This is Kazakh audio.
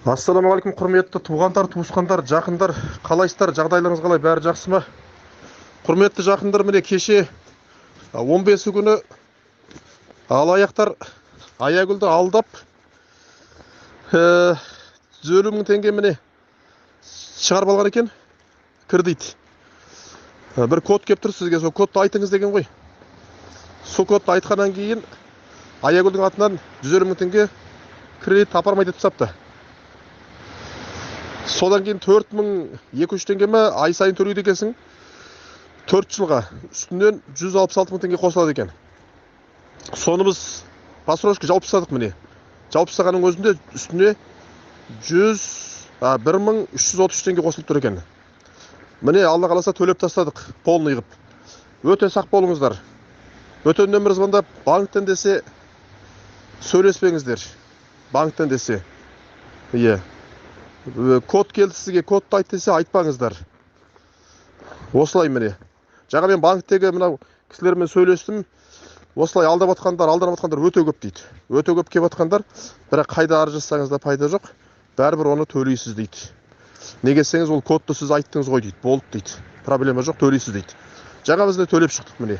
Ассалаумағалейкум, құрметті туғандар, туысқандар, жақындар, қалайсыздар, жағдайларыңыз қалай, бәрі жақсы ма? Құрметті жақындар, міне кеше 15 күні алаяқтар Аягүлді алдап 150 мың теңге міне шығарып алған екен. Кір дейді. Bir код кеп тұр сізге, сол кодты айтыңыз деген ғой. Сол кодты айтқаннан кейін Аягүлдің атынан 150 мың теңге кредит апармайды деп тастапты. Содан кейін 4200 теңге ме ай сайын төлейді екенсің. 4 жылға үстінен 166 мың теңге қосылады екен. Соны біз посрочка жауып тастадық міне. Жауып тастағанның өзінде үстіне 1333 теңге қосылып тұр екен. Міне Алла қаласа төлеп тастадық, полный қып. Өте сақ болыңыздар. Өте нөмір звондап, банктен десе сөйлеспеңіздер. Банктен десе. Код келді сізге, кодты айт десе айтпаңыздар. Осылай міне. Жаңа мен банктегі мынау кісілермен сөйлестім. Осылай алдап атқандар өте көп дейді. Өте көп кеп атқандар, бірақ қайда арыз да пайда жоқ. Бәрібір оны төлейсіз дейді. Неге десеңіз, ол кодты сіз айттыңыз ғой дейді. Болды дейді. Проблема жоқ, төлейсіз дейді. Жаңа біз де төлеп шықтық міне.